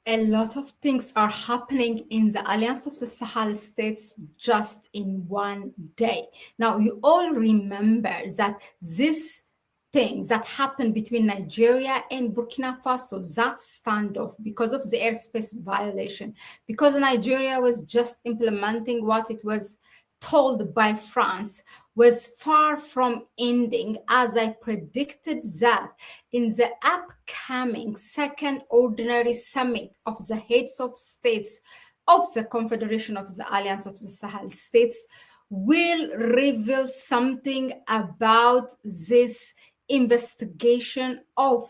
A lot of things are happening in the Alliance of the Sahel states just in one day. Now, you all remember that this thing that happened between Nigeria and Burkina Faso, that standoff because of the airspace violation, because Nigeria was just implementing what it was told by France, was far from ending, as I predicted that in the upcoming second ordinary summit of the heads of states of the Confederation of the Alliance of the Sahel States will reveal something about this investigation of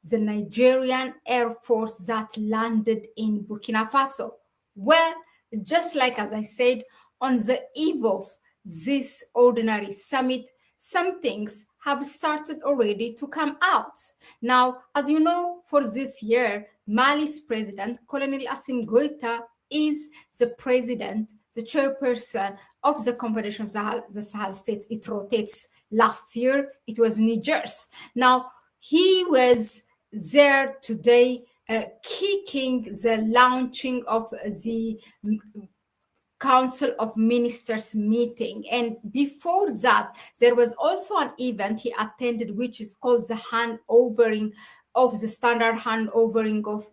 the Nigerian Air Force that landed in Burkina Faso. Well, just like as I said, on the eve of this ordinary summit, some things have started already to come out. Now, as you know, for this year, Mali's president, Colonel Assimi Goita, is the president, the chairperson of the Confederation of the Sahel States. It rotates. Last year, it was Niger's. Now, he was there today kicking the launching of the Council of Ministers meeting. And before that, there was also an event he attended, which is called the handovering of the standard handovering of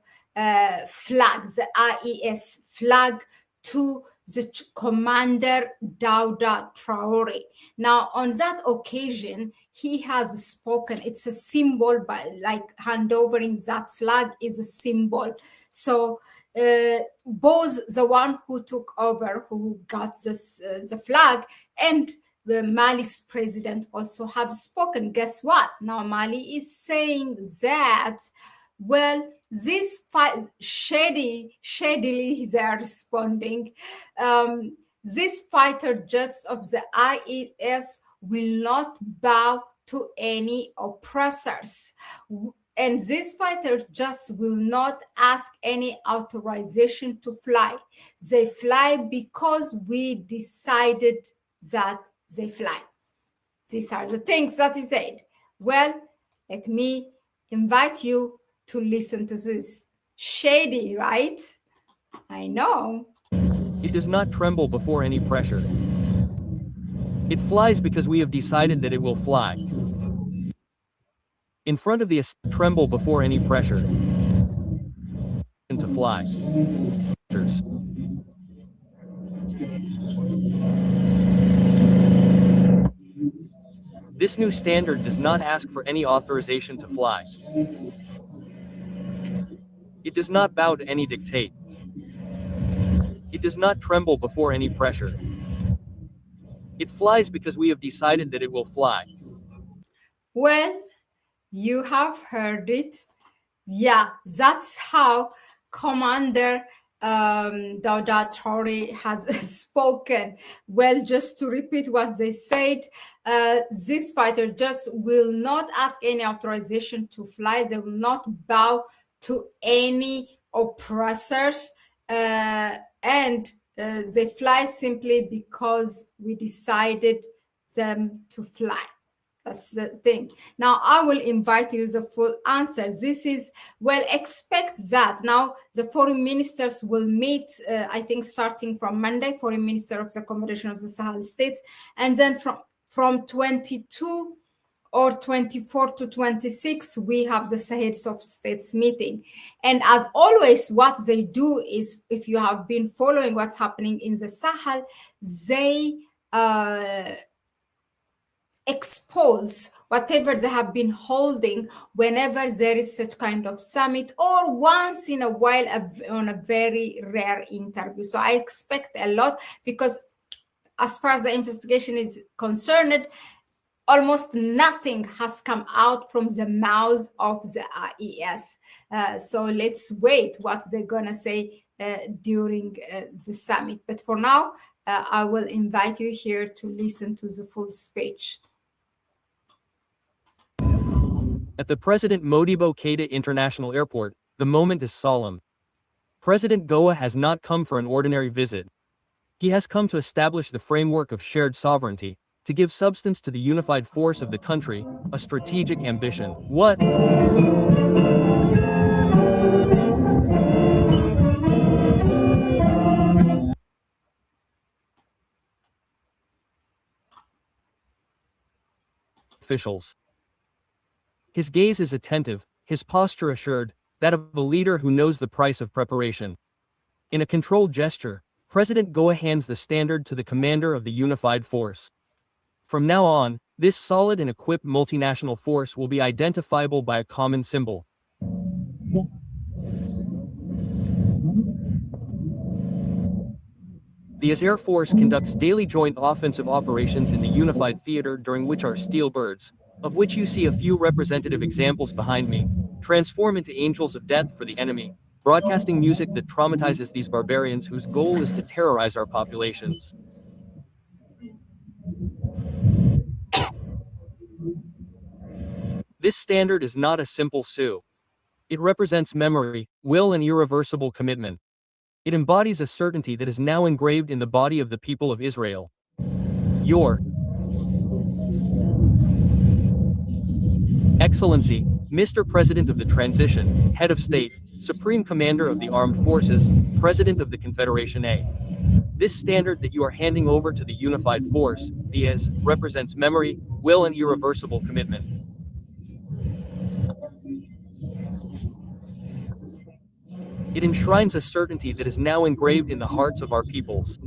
flags, the IES flag to the commander Dauda Traore. Now, on that occasion, he has spoken. It's a symbol, but like handovering that flag is a symbol. So both the one who took over, who got this, the flag, and the Mali's president also have spoken. Guess what? Now Mali is saying that, well, this shadily they are responding. These fighter jets of the IES will not bow to any oppressors. And this fighter just will not ask any authorization to fly. They fly because we decided that they fly. These are the things that he said. Well, let me invite you to listen to this. Shady, right? I know. It does not tremble before any pressure. It flies because we have decided that it will fly. In front of the tremble before any pressure. And to fly. This new standard does not ask for any authorization to fly. It does not bow to any dictate. It does not tremble before any pressure. It flies because we have decided that it will fly. Well, you have heard it. Yeah, that's how Commander Dauda Traore has spoken. Well, just to repeat what they said, this fighter just will not ask any authorization to fly. They will not bow to any oppressors, and they fly simply because we decided them to fly. That's the thing. Now, I will invite you the full answer. This is, well, expect that. Now, the foreign ministers will meet, I think, starting from Monday, foreign minister of the Confederation of the Sahel States, and then from 22 or 24 to 26, we have the heads of states meeting. And as always, what they do is, if you have been following what's happening in the Sahel, they expose whatever they have been holding whenever there is such kind of summit, or once in a while on a very rare interview. So I expect a lot, because as far as the investigation is concerned, almost nothing has come out from the mouths of the IES. So let's wait what they're gonna say during the summit. But for now, I will invite you here to listen to the full speech. At the President Modibo Keïta International Airport, the moment is solemn. President Goa has not come for an ordinary visit. He has come to establish the framework of shared sovereignty, to give substance to the unified force of the country, a strategic ambition. What? officials. His gaze is attentive, his posture assured, that of a leader who knows the price of preparation. In a controlled gesture, President Goa hands the standard to the commander of the unified force. From now on, this solid and equipped multinational force will be identifiable by a common symbol. The Air Force conducts daily joint offensive operations in the unified theater during which our steel birds, of which you see a few representative examples behind me, transform into angels of death for the enemy, broadcasting music that traumatizes these barbarians whose goal is to terrorize our populations. This standard is not a simple sue. It represents memory, will, and irreversible commitment. It embodies a certainty that is now engraved in the body of the people of Israel. Your Excellency, Mr. President of the Transition, Head of State, Supreme Commander of the Armed Forces, President of the Confederation A. This standard that you are handing over to the unified force, the IS, represents memory, will, and irreversible commitment. It enshrines a certainty that is now engraved in the hearts of our peoples.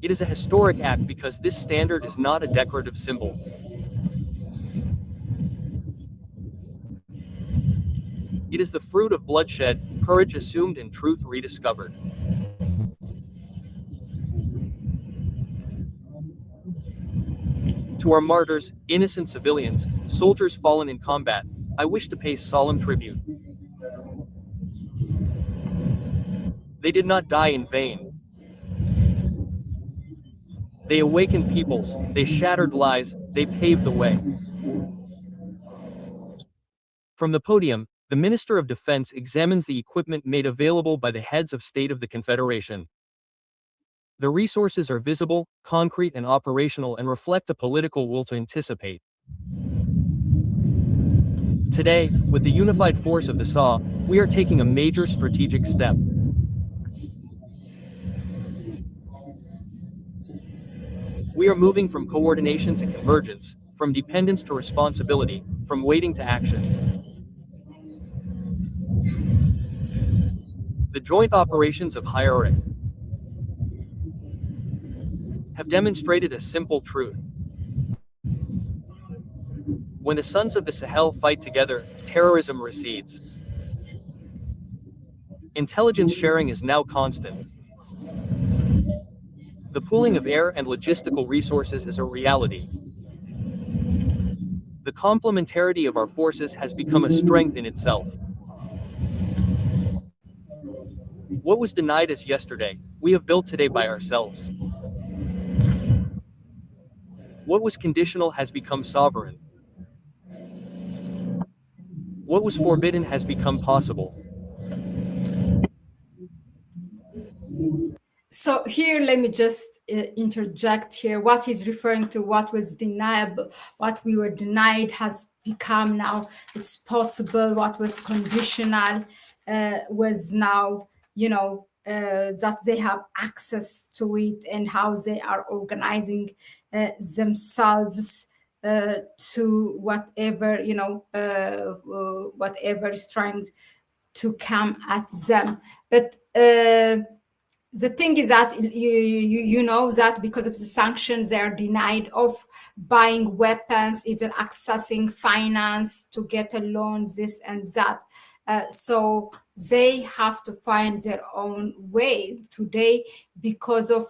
It is a historic act because this standard is not a decorative symbol. It is the fruit of bloodshed, courage assumed, and truth rediscovered. To our martyrs, innocent civilians, soldiers fallen in combat, I wish to pay solemn tribute. They did not die in vain. They awakened peoples, they shattered lies, they paved the way. From the podium, the Minister of Defense examines the equipment made available by the heads of state of the Confederation. The resources are visible, concrete, and operational and reflect a political will to anticipate. Today, with the unified force of the SAW, we are taking a major strategic step. We are moving from coordination to convergence, from dependence to responsibility, from waiting to action. The joint operations of Higher have demonstrated a simple truth. When the sons of the Sahel fight together, terrorism recedes. Intelligence sharing is now constant. The pooling of air and logistical resources is a reality. The complementarity of our forces has become a strength in itself. What was denied us yesterday, we have built today by ourselves. What was conditional has become sovereign. What was forbidden has become possible. So here, let me just interject here. What he's referring to, what was deniable, what we were denied has become now, it's possible. What was conditional was now, that they have access to it, and how they are organizing themselves to whatever, whatever is trying to come at them. But the thing is that you know that because of the sanctions, they are denied of buying weapons, even accessing finance to get a loan, this and that. So they have to find their own way today, because of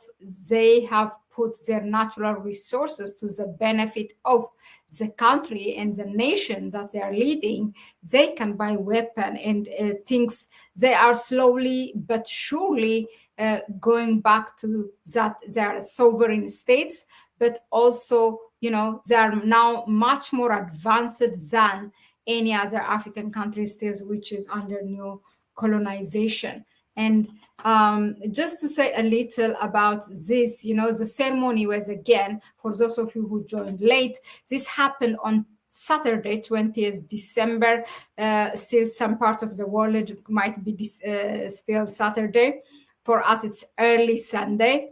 they have put their natural resources to the benefit of the country and the nation that they are leading. They can buy weapon and things. They are slowly but surely going back to that they are sovereign states, but also, they are now much more advanced than any other African country still, which is under new colonization. And just to say a little about this, the ceremony was, again, for those of you who joined late, this happened on Saturday, 20th December. Still, some part of the world it might be still Saturday. For us, it's early Sunday.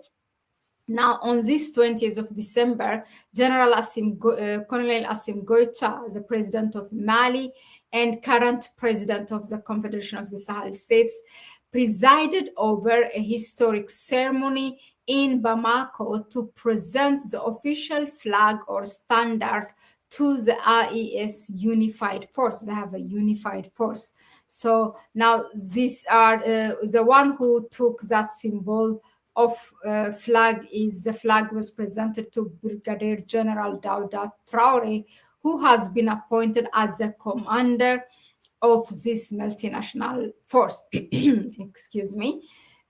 Now, on this 20th of December, Colonel Assim Goita, the president of Mali and current president of the Confederation of the Sahel States, presided over a historic ceremony in Bamako to present the official flag or standard to the IES unified force. They have a unified force. So now these are the one who took that symbol of flag is the flag was presented to Brigadier General Dauda Traore, who has been appointed as the commander of this multinational force. Excuse me.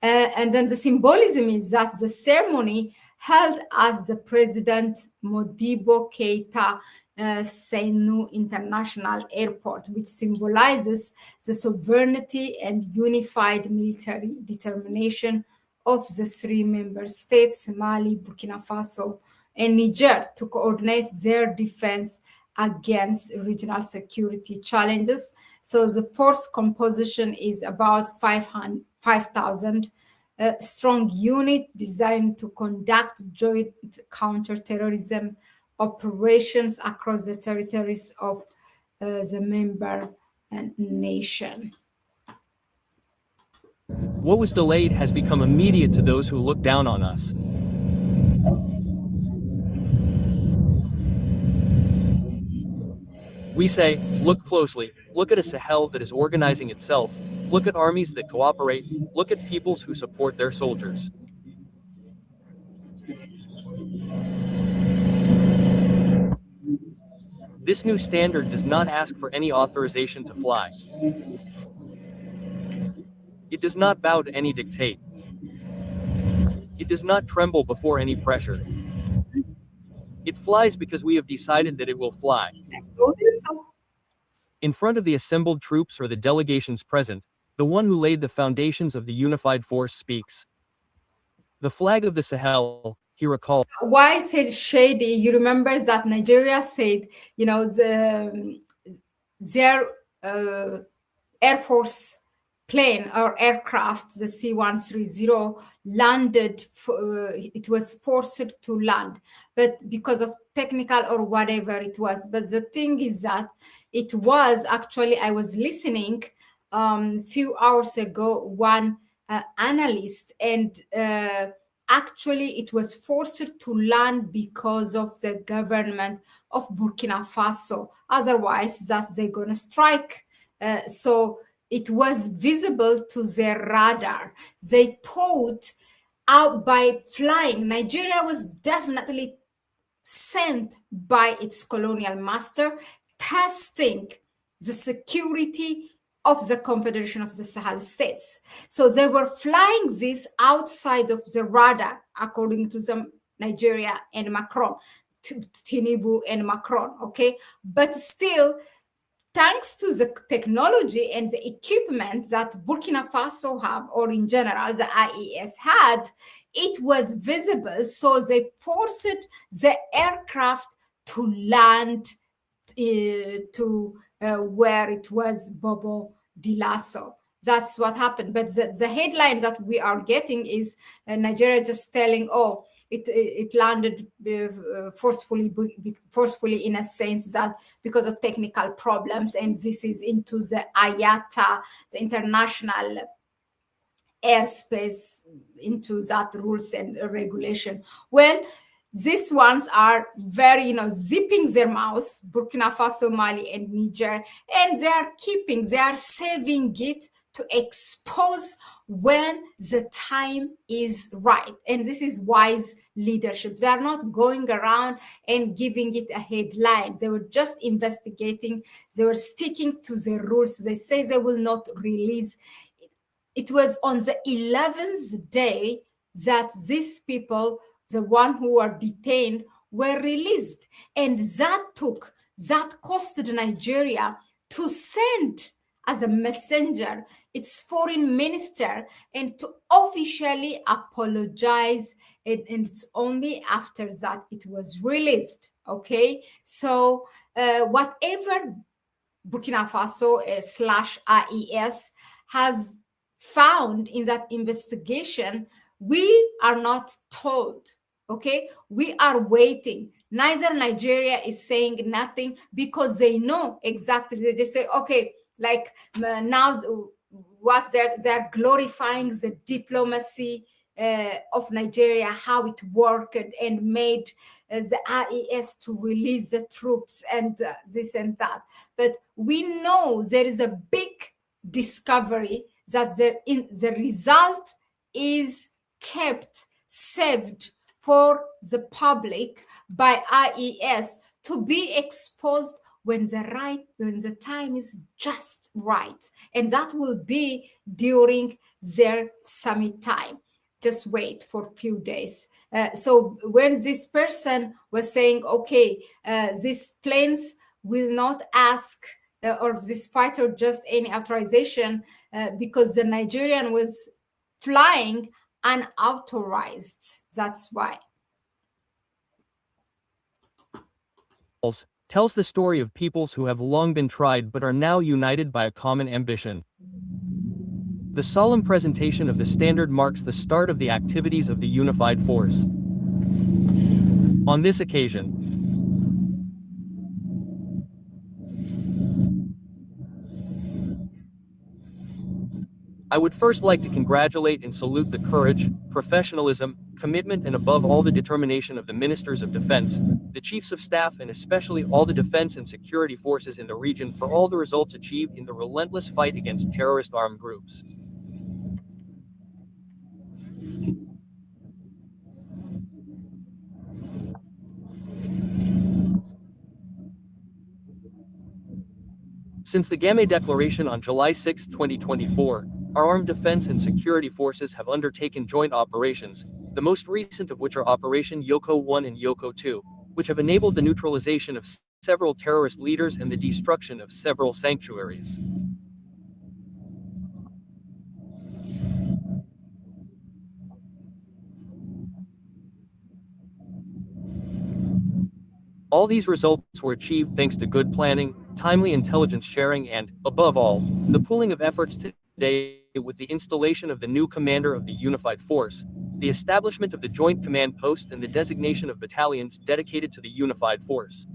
And then the symbolism is that the ceremony held at the President Modibo Keita Senu International Airport, which symbolizes the sovereignty and unified military determination of the three member states, Mali, Burkina Faso, and Niger, to coordinate their defense against regional security challenges. So the force composition is about 5,000 strong unit designed to conduct joint counterterrorism operations across the territories of the member nation. What was delayed has become immediate to those who look down on us. We say, look closely, look at a Sahel that is organizing itself, look at armies that cooperate, look at peoples who support their soldiers. This new standard does not ask for any authorization to fly. It does not bow to any dictate. It does not tremble before any pressure. It flies because we have decided that it will fly. In front of the assembled troops or the delegations present, the one who laid the foundations of the unified force speaks. The flag of the Sahel, he recalled. Why I said shady? You remember that Nigeria said, their Air Force plane or aircraft, the C-130, landed. It was forced to land, but because of technical or whatever it was. But the thing is that it was actually, I was listening few hours ago, one analyst, and actually it was forced to land because of the government of Burkina Faso. Otherwise, that they're gonna strike. So it was visible to their radar. They thought out by flying. Nigeria was definitely sent by its colonial master, testing the security of the Confederation of the Sahel States. So they were flying this outside of the radar, according to the Nigeria and Macron, Tinubu and Macron, okay? But still, thanks to the technology and the equipment that Burkina Faso have, or in general, the IES had, it was visible. So they forced the aircraft to land to where it was Bobo Dioulasso. That's what happened. But the headline that we are getting is Nigeria just telling, oh, it landed forcefully in a sense that because of technical problems, and this is into the IATA, the international airspace, into that rules and regulation. Well, these ones are very, zipping their mouths, Burkina Faso, Mali, and Niger, and they are saving it to expose when the time is right. And this is wise leadership. They are not going around and giving it a headline. They were just investigating. They were sticking to the rules. They say they will not release. It was on the 11th day that these people, the one who were detained, were released. And that costed Nigeria to send as a messenger its foreign minister and to officially apologize. And it's only after that it was released. Okay. So whatever Burkina Faso / IES has found in that investigation, we are not told. Okay, we are waiting. Neither Nigeria is saying nothing because they know exactly. They just say, okay, like now what they're glorifying the diplomacy of Nigeria, how it worked and made the IES to release the troops and this and that. But we know there is a big discovery that the result is kept saved for the public by IES to be exposed when the time is just right, and that will be during their summit time. Just wait for a few days. So when this person was saying, okay, these planes will not ask or this fighter just any authorization because the Nigerian was flying unauthorized. That's why. Tells the story of peoples who have long been tried but are now united by a common ambition. The solemn presentation of the standard marks the start of the activities of the unified force. On this occasion, I would first like to congratulate and salute the courage, professionalism, commitment and above all the determination of the Ministers of Defense, the Chiefs of Staff and especially all the defense and security forces in the region for all the results achieved in the relentless fight against terrorist armed groups. Since the Game Declaration on July 6, 2024, our armed defense and security forces have undertaken joint operations, the most recent of which are Operation Yoko 1 and Yoko 2, which have enabled the neutralization of several terrorist leaders and the destruction of several sanctuaries. All these results were achieved thanks to good planning, timely intelligence sharing and, above all, the pooling of efforts today with the installation of the new commander of the unified force, the establishment of the joint command post and the designation of battalions dedicated to the unified force.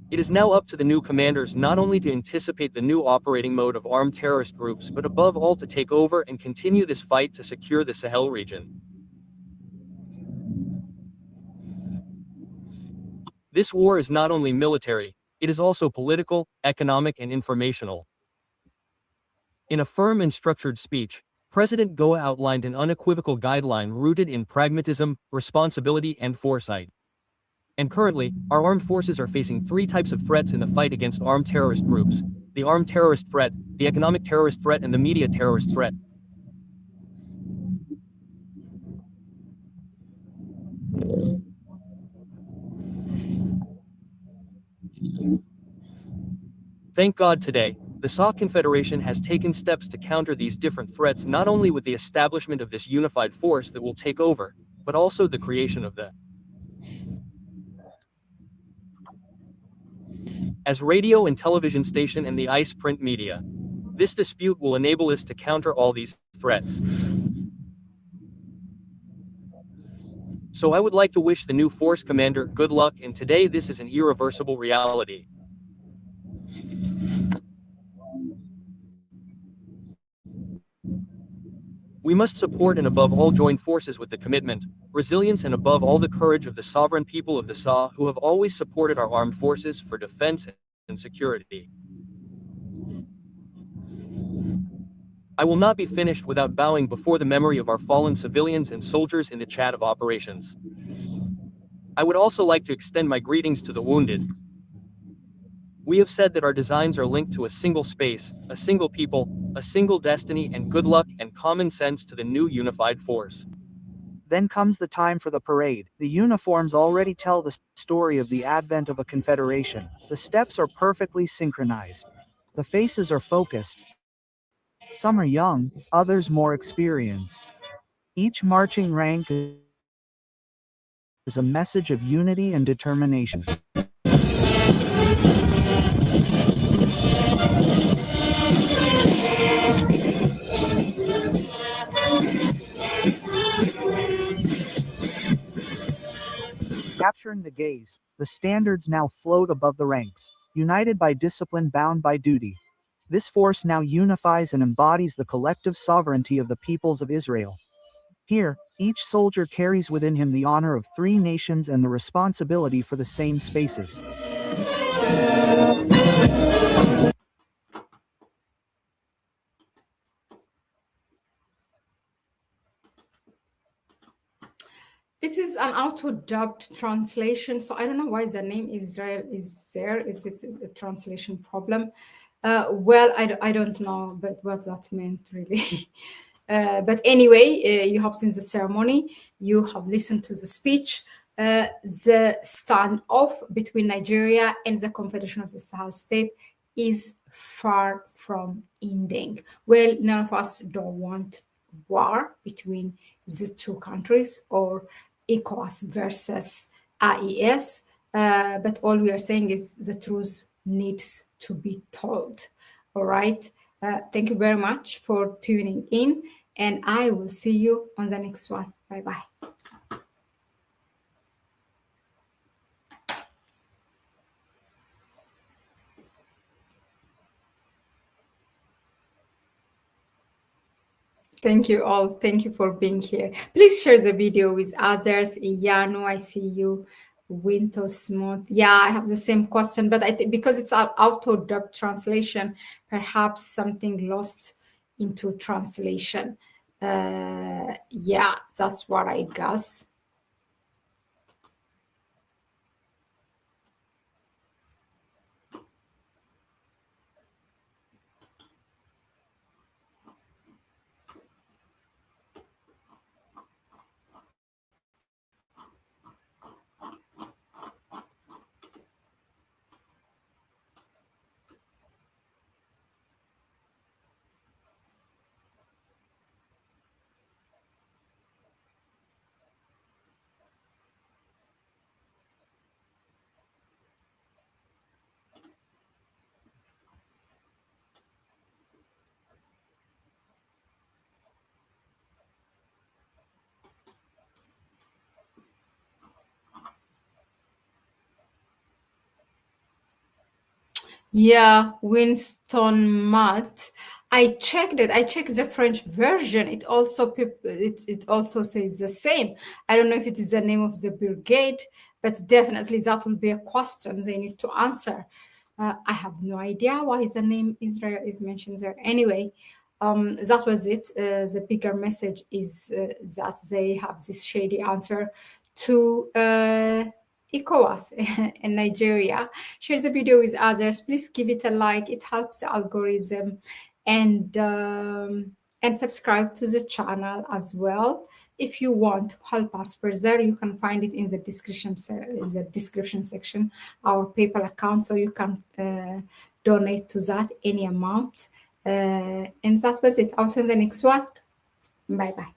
It is now up to the new commanders not only to anticipate the new operating mode of armed terrorist groups but above all to take over and continue this fight to secure the Sahel region. This war is not only military, it is also political, economic and informational. In a firm and structured speech, President Goa outlined an unequivocal guideline rooted in pragmatism, responsibility and foresight. And currently, our armed forces are facing three types of threats in the fight against armed terrorist groups: the armed terrorist threat, the economic terrorist threat and the media terrorist threat. Thank God today, the Sahel Confederation has taken steps to counter these different threats not only with the establishment of this unified force that will take over, but also the creation of the as radio and television station and the ICE print media. This dispute will enable us to counter all these threats. So I would like to wish the new force commander good luck, and today this is an irreversible reality. We must support and above all join forces with the commitment, resilience and above all the courage of the sovereign people of the Sahel who have always supported our armed forces for defense and security. I will not be finished without bowing before the memory of our fallen civilians and soldiers in the chat of operations. I would also like to extend my greetings to the wounded. We have said that our designs are linked to a single space, a single people, a single destiny, and good luck and common sense to the new unified force. Then comes the time for the parade. The uniforms already tell the story of the advent of a confederation. The steps are perfectly synchronized. The faces are focused. Some are young, others more experienced. Each marching rank is a message of unity and determination. capturing the gaze, the standards now float above the ranks, united by discipline bound by duty. This force now unifies and embodies the collective sovereignty of the peoples of Israel. Here, each soldier carries within him the honor of 3 nations and the responsibility for the same spaces. It is an auto-dubbed translation, so I don't know why the name Israel is there. Is it a translation problem? Well, I don't know, but what that meant really. But anyway, you have seen the ceremony, you have listened to the speech. The standoff between Nigeria and the Confederation of the Sahel State is far from ending. Well, none of us don't want war between the 2 countries or ECOWAS versus IES, but all we are saying is the truth needs to be told. All right. Thank you very much for tuning in, and I will see you on the next one. Bye bye. Thank you all. Thank you for being here. Please share the video with others. Iyano, I see you. Winter Smooth. Yeah, I have the same question, but I think because it's an auto-dub translation, perhaps something lost into translation. Yeah, that's what I guess. Yeah, Winston Matt. I checked it. I checked the French version. It also it also says the same. I don't know if it is the name of the brigade, but definitely that will be a question they need to answer. I have no idea why the name Israel is mentioned there. Anyway, that was it. The bigger message is that they have this shady answer to ECOWAS in Nigeria. Share the video with others. Please give it a like. It helps the algorithm, and subscribe to the channel as well. If you want to help us further, you can find it in the description section, our PayPal account, so you can donate to that any amount. And that was it. I'll see you in the next one. Bye bye.